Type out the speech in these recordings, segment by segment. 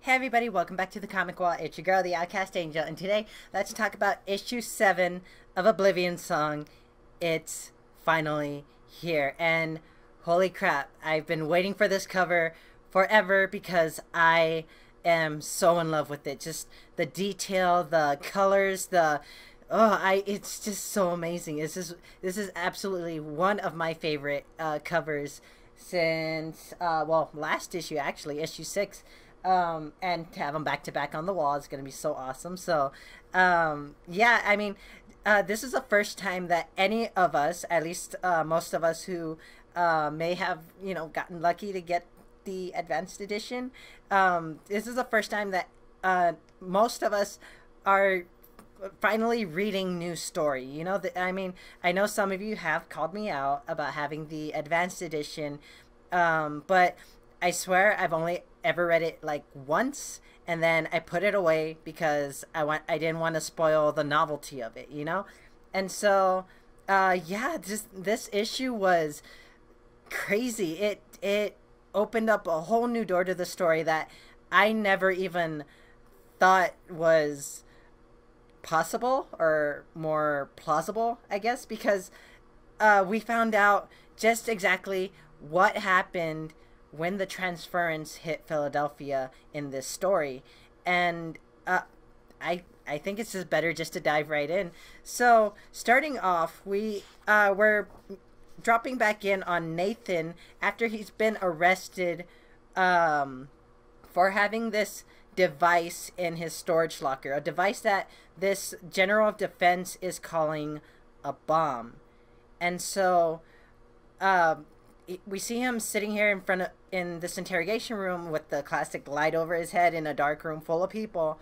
Hey everybody, welcome back to the Comic Wall. It's your girl, the OUtcast Angel, and today let's talk about issue 7 of Oblivion Song. It's finally here, and holy crap, I've been waiting for this cover forever because I am so in love with it. Just the detail, the colors, it's just so amazing. This is absolutely one of my favorite covers since last issue, actually, issue 6. And to have them back to back on the wall is going to be so awesome. So, yeah, I mean, this is the first time that any of us, at least most of us who may have, gotten lucky to get the advanced edition, this is the first time that most of us are finally reading new story. I know some of you have called me out about having the advanced edition, but I swear I've only ever read it like once, and then I put it away because I didn't want to spoil the novelty of it, And so yeah, this issue was crazy. It opened up a whole new door to the story that I never even thought was possible or more plausible, I guess, because we found out just exactly what happened when the transference hit Philadelphia in this story. And I think it's just better just to dive right in. So starting off, we're dropping back in on Nathan after he's been arrested for having this device in his storage locker, a device that this general of defense is calling a bomb. And so we see him sitting here in this interrogation room with the classic light over his head in a dark room full of people,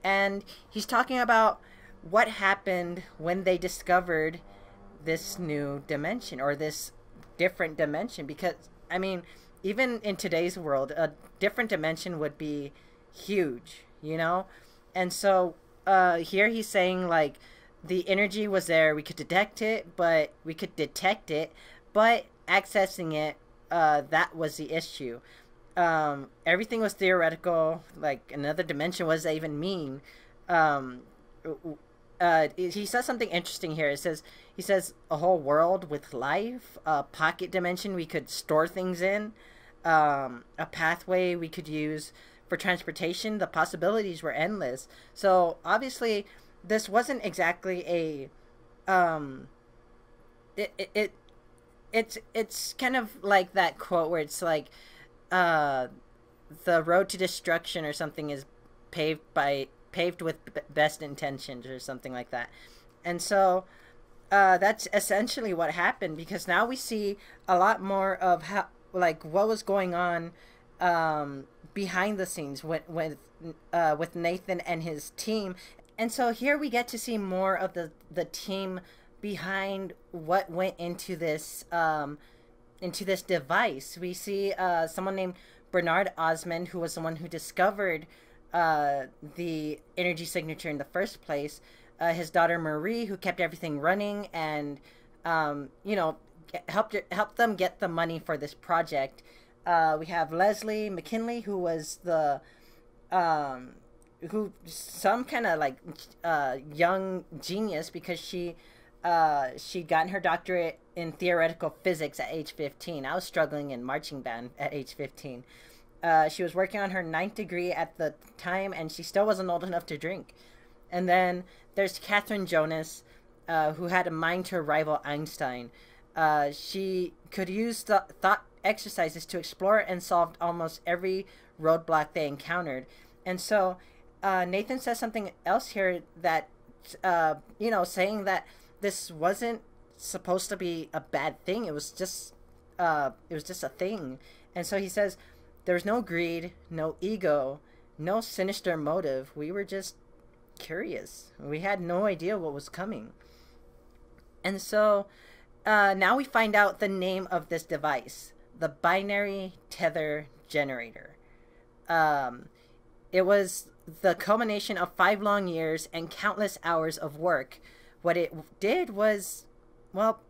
and he's talking about what happened when they discovered this new dimension, or this different dimension, because I mean, even in today's world, a different dimension would be huge, And so here he's saying, like, the energy was there, we could detect it, but accessing it, that was the issue. Everything was theoretical, like another dimension. What does that even mean? He says something interesting here. He says a whole world with life, a pocket dimension we could store things in, a pathway we could use for transportation. The possibilities were endless. So obviously this wasn't exactly a it's kind of like that quote where it's like the road to destruction or something is paved with best intentions, or something like that. And so that's essentially what happened, because now we see a lot more of what was going on behind the scenes with Nathan and his team. And so here we get to see more of the team behind what went into this device. We see someone named Bernard Osmond, who was the one who discovered the energy signature in the first place. His daughter Marie, who kept everything running and helped them get the money for this project. We have Leslie McKinley, who was some kind of like young genius, because she'd gotten her doctorate in theoretical physics at age 15. I was struggling in marching band at age 15. She was working on her 9th degree at the time, and she still wasn't old enough to drink. And then there's Catherine Jonas, who had a mind to rival Einstein. She could use thought exercises to explore and solve almost every roadblock they encountered. And so Nathan says something else here that, saying that this wasn't supposed to be a bad thing. It was just a thing. And so he says, there's no greed, no ego, no sinister motive. We were just curious. We had no idea what was coming. And so now we find out the name of this device, the binary tether generator. It was the culmination of 5 long years and countless hours of work. What it did was, well,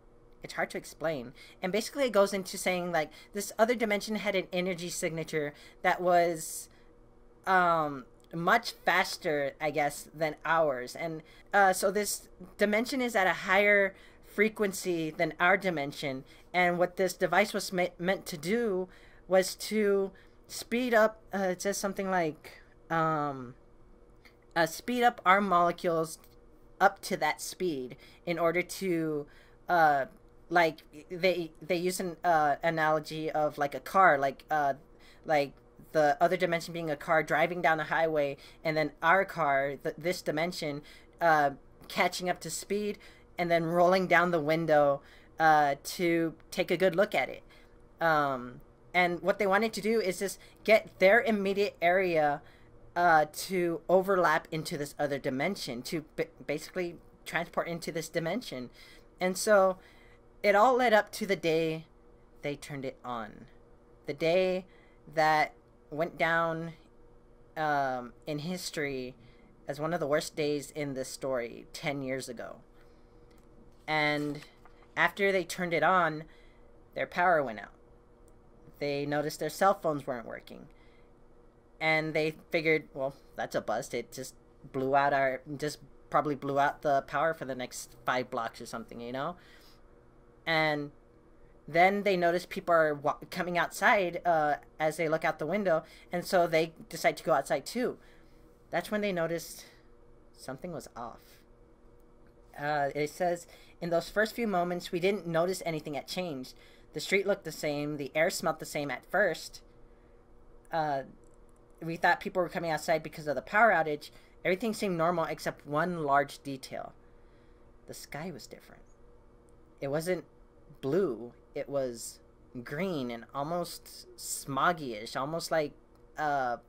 it's hard to explain. And basically it goes into saying, like, this other dimension had an energy signature that was much faster, I guess, than ours. And so this dimension is at a higher frequency than our dimension. And what this device was meant to do was to speed up, it says something like, speed up our molecules up to that speed in order to, like, they use an analogy of like a car, like the other dimension being a car driving down a highway, and then our car, this dimension, catching up to speed and then rolling down the window to take a good look at it. And what they wanted to do is just get their immediate area to overlap into this other dimension, to basically transport into this dimension. And so it all led up to the day they turned it on. The day that went down in history as one of the worst days in this story 10 years ago. And after they turned it on, their power went out. They noticed their cell phones weren't working. And they figured, well, that's a bust. It just probably blew out the power for the next 5 blocks or something, you know? And then they notice people are coming outside as they look out the window, and so they decide to go outside too. That's when they noticed something was off. It says, in those first few moments, we didn't notice anything had changed. The street looked the same. The air smelled the same at first. We thought people were coming outside because of the power outage. Everything seemed normal except one large detail. The sky was different. It wasn't blue. It was green and almost smoggy-ish, almost like the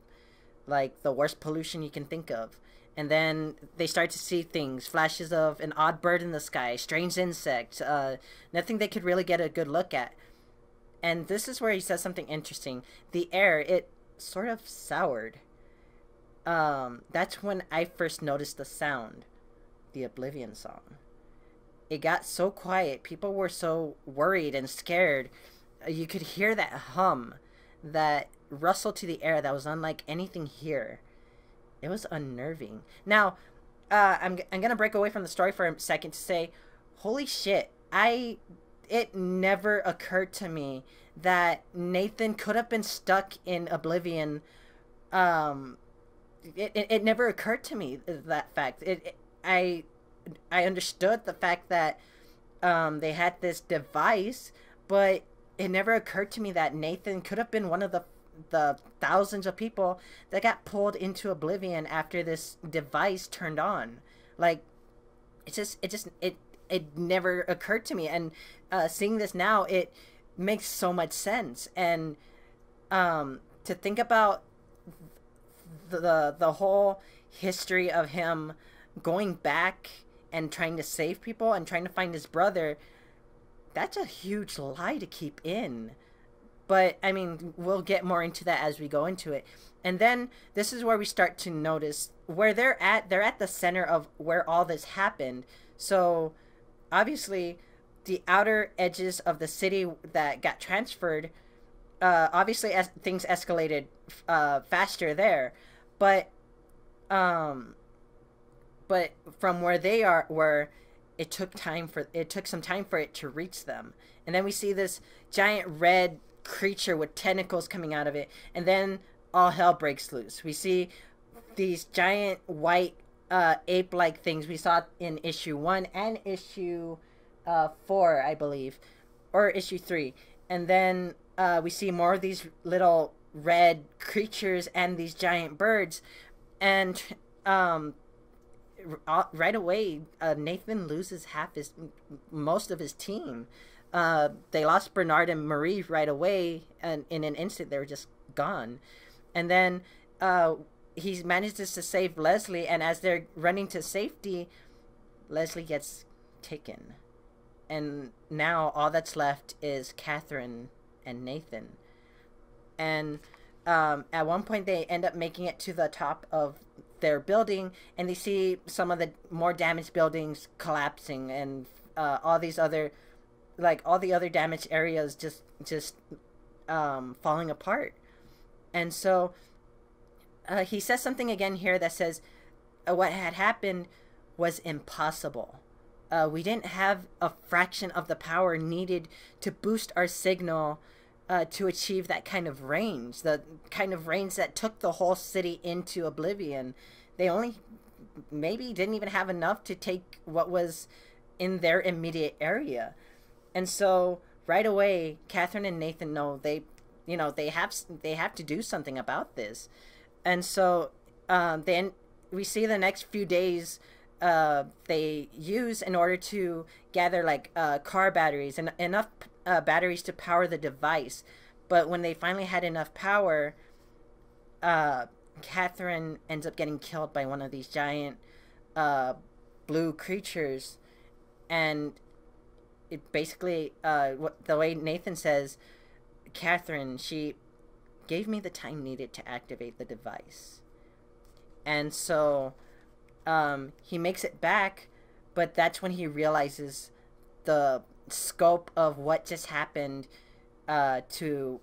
worst pollution you can think of. And then they start to see things, flashes of an odd bird in the sky, strange insects, nothing they could really get a good look at. And this is where he says something interesting. The air, it sort of soured. That's when I first noticed the sound, the Oblivion song. It got so quiet. People were so worried and scared. You could hear that hum, that rustle to the air that was unlike anything here. It was unnerving. Now, I'm gonna break away from the story for a second to say, holy shit! It never occurred to me that Nathan could have been stuck in Oblivion. It never occurred to me, that fact. I understood the fact that they had this device, but it never occurred to me that Nathan could have been one of the thousands of people that got pulled into Oblivion after this device turned on. Like, it never occurred to me. And seeing this now, it makes so much sense. And to think about the whole history of him going back and trying to save people and trying to find his brother, that's a huge lie to keep in. But, I mean, we'll get more into that as we go into it. And then, this is where we start to notice where they're at. They're at the center of where all this happened. So, obviously, the outer edges of the city that got transferred, obviously, as things escalated faster there. But from where they were, it took some time for it to reach them. And then we see this giant red creature with tentacles coming out of it, and then all hell breaks loose. We see these giant white ape-like things we saw in issue 1 and issue 4, I believe, or issue 3. And then we see more of these little red creatures and these giant birds, and right away Nathan loses most of his team. They lost Bernard and Marie right away, and in an instant they were just gone. And then he manages to save Leslie, and as they're running to safety, Leslie gets taken. And now all that's left is Catherine and Nathan. And at one point they end up making it to the top of their building, and they see some of the more damaged buildings collapsing, and all the other damaged areas just falling apart. And so he says something again here that says what had happened was impossible. We didn't have a fraction of the power needed to boost our signal to achieve that kind of range, the kind of range that took the whole city into oblivion. They only maybe didn't even have enough to take what was in their immediate area. And so right away, Catherine and Nathan know they have to do something about this. And so then we see the next few days they use in order to gather like car batteries and enough batteries to power the device. But when they finally had enough power, Catherine ends up getting killed by one of these giant blue creatures. And it basically, the way Nathan says, Catherine, she gave me the time needed to activate the device. And so he makes it back, but that's when he realizes the scope of what just happened to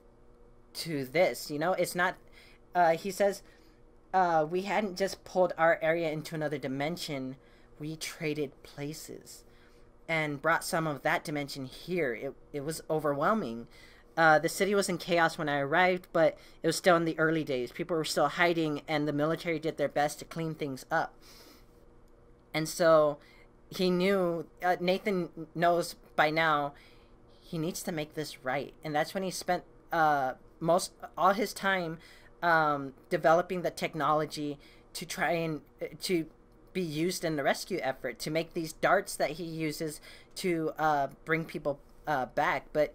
this. You know, it's not, he says, we hadn't just pulled our area into another dimension, we traded places and brought some of that dimension here. It was overwhelming. The city was in chaos when I arrived, but it was still in the early days. People were still hiding, and the military did their best to clean things up. And so he knew, Nathan knows by now, he needs to make this right. And that's when he spent all his time developing the technology to try and to be used in the rescue effort, to make these darts that he uses to bring people back. But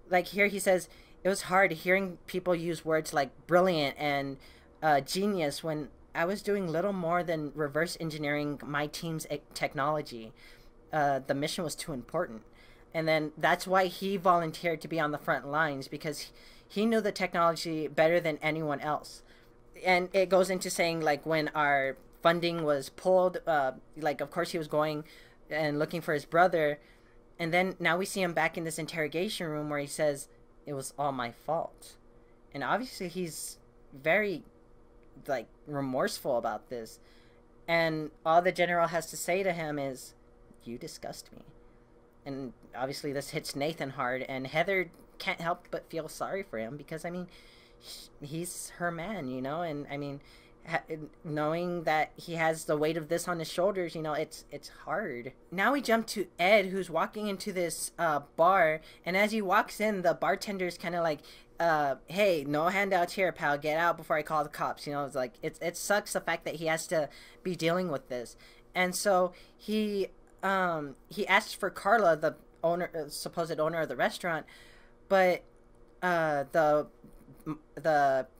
like here he says, it was hard hearing people use words like brilliant and genius when I was doing little more than reverse engineering my team's technology. The mission was too important. And then that's why he volunteered to be on the front lines, because he knew the technology better than anyone else. And it goes into saying, like, when our funding was pulled, like, of course he was going and looking for his brother. And then now we see him back in this interrogation room where he says, it was all my fault. And obviously he's very, like, remorseful about this. And all the general has to say to him is, you disgust me. And obviously this hits Nathan hard, and Heather can't help but feel sorry for him because, I mean, he's her man, you know? And, I mean, knowing that he has the weight of this on his shoulders, you know, it's hard. Now we jump to Ed, who's walking into this bar, and as he walks in, the bartender's kind of like, hey, no handouts here, pal, get out before I call the cops. You know, it's like, it sucks the fact that he has to be dealing with this. And so he asks for Carla, the owner, supposed owner of the restaurant, but the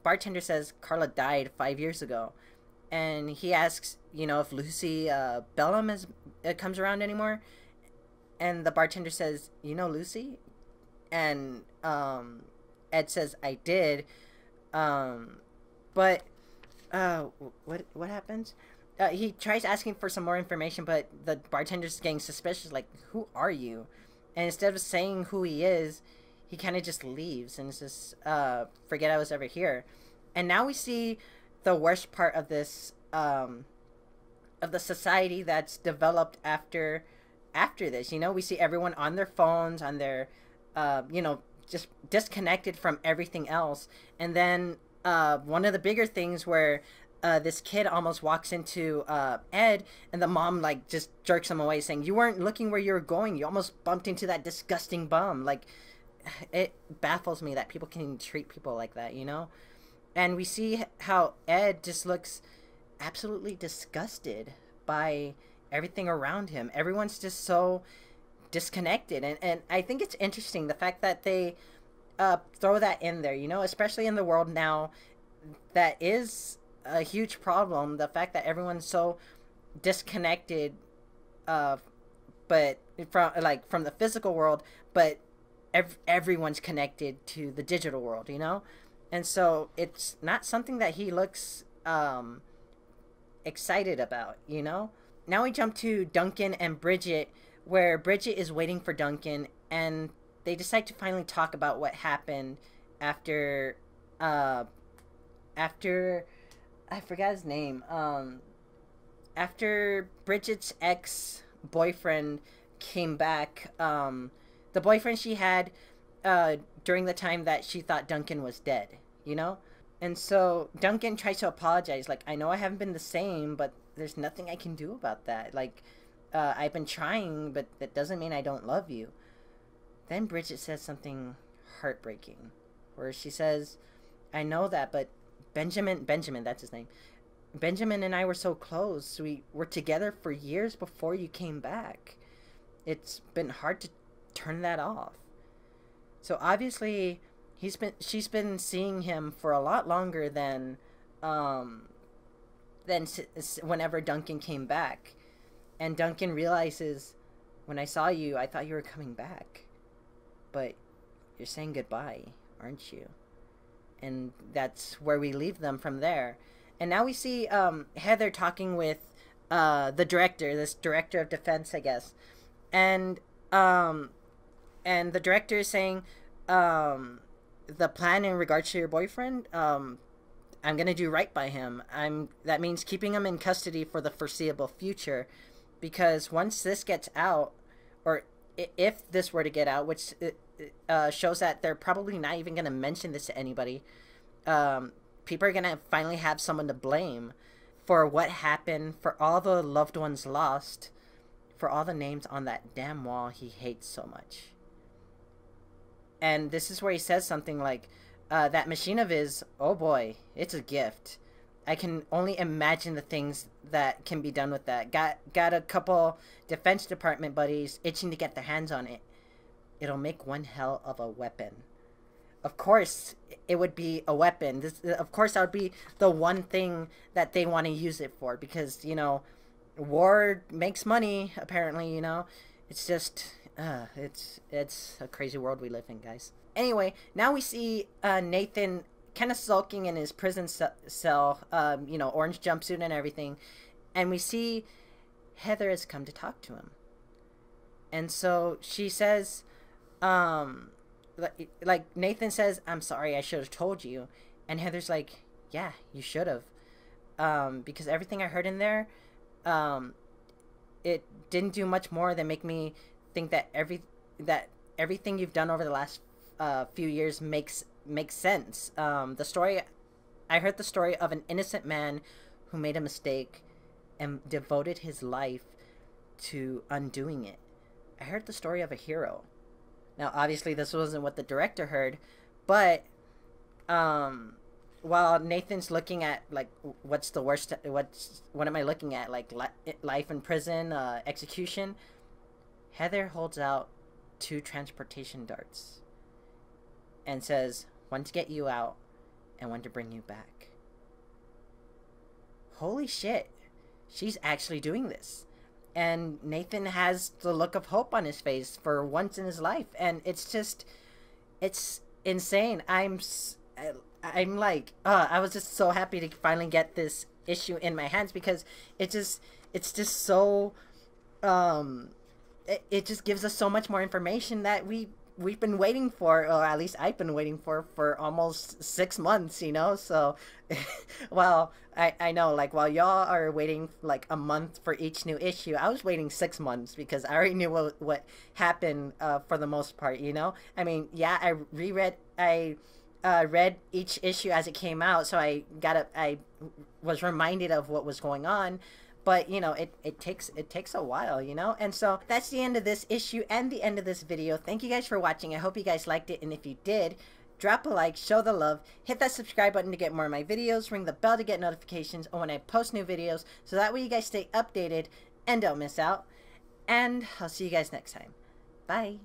bartender says Carla died 5 years ago, and he asks, you know, if Lucy Bellum comes around anymore, and the bartender says, you know Lucy, and Ed says, I did, but what happens? He tries asking for some more information, but the bartender's getting suspicious, like, who are you? And instead of saying who he is, he kind of just leaves and says, forget I was ever here. And now we see the worst part of this, of the society that's developed after this. You know, we see everyone on their phones, on their, you know, just disconnected from everything else. And then one of the bigger things where this kid almost walks into Ed, and the mom, like, just jerks him away, saying, you weren't looking where you were going. You almost bumped into that disgusting bum. Like, it baffles me that people can treat people like that, you know? And we see how Ed just looks absolutely disgusted by everything around him. Everyone's just so disconnected. And I think it's interesting, the fact that they throw that in there, you know? Especially in the world now that is a huge problem. The fact that everyone's so disconnected, but from the physical world, but everyone's connected to the digital world, you know? And so it's not something that he looks excited about, you know? Now we jump to Duncan and Bridget, where Bridget is waiting for Duncan, and they decide to finally talk about what happened after after, I forgot his name, after Bridget's ex-boyfriend came back, the boyfriend she had during the time that she thought Duncan was dead, you know? And so Duncan tries to apologize, like, I know I haven't been the same, but there's nothing I can do about that. Like, I've been trying, but that doesn't mean I don't love you. Then Bridget says something heartbreaking, where she says, I know that, but Benjamin, that's his name. Benjamin and I were so close. We were together for years before you came back. It's been hard to turn that off. So obviously, she's been seeing him for a lot longer than whenever Duncan came back. And Duncan realizes, when I saw you, I thought you were coming back. But you're saying goodbye, aren't you? And that's where we leave them from there. And now we see Heather talking with the director, this director of defense, I guess. And the director is saying, the plan in regards to your boyfriend, I'm going to do right by him. That means keeping him in custody for the foreseeable future. Because once this gets out, or if this were to get out, which shows that they're probably not even going to mention this to anybody, people are going to finally have someone to blame for what happened, for all the loved ones lost, for all the names on that damn wall he hates so much. And this is where he says something like, that machine of his, oh boy, it's a gift. I can only imagine the things that can be done with that. Got a couple Defense Department buddies itching to get their hands on it. It'll make one hell of a weapon. Of course, it would be a weapon. Of course, that would be the one thing that they want to use it for. Because, you know, war makes money, apparently, you know. It's just, it's a crazy world we live in, guys. Anyway, now we see Nathan kind of sulking in his prison cell, you know, orange jumpsuit and everything. And we see Heather has come to talk to him. And so she says, like Nathan says, I'm sorry, I should have told you. And Heather's like, yeah, you should have. Because everything I heard in there, it didn't do much more than make me think that everything you've done over the last few years makes sense. I heard the story of an innocent man who made a mistake and devoted his life to undoing it. I heard the story of a hero. Now, obviously, this wasn't what the director heard, but while Nathan's looking at, like, what am I looking at, like, life in prison, execution, Heather holds out 2 transportation darts and says, one to get you out and one to bring you back. Holy shit, she's actually doing this. And Nathan has the look of hope on his face for once in his life. And it's just, it's insane. I'm like, I was just so happy to finally get this issue in my hands, because it's just so, it just gives us so much more information that we've been waiting for, or at least I've been waiting for almost 6 months, you know. So well, I know, like, while y'all are waiting like a month for each new issue, I was waiting 6 months because I already knew what happened for the most part, you know. I mean, yeah, I read each issue as it came out, so I was reminded of what was going on. But, you know, it takes a while, you know? And so that's the end of this issue and the end of this video. Thank you guys for watching. I hope you guys liked it. And if you did, drop a like, show the love, hit that subscribe button to get more of my videos, ring the bell to get notifications on when I post new videos, so that way you guys stay updated and don't miss out. And I'll see you guys next time. Bye.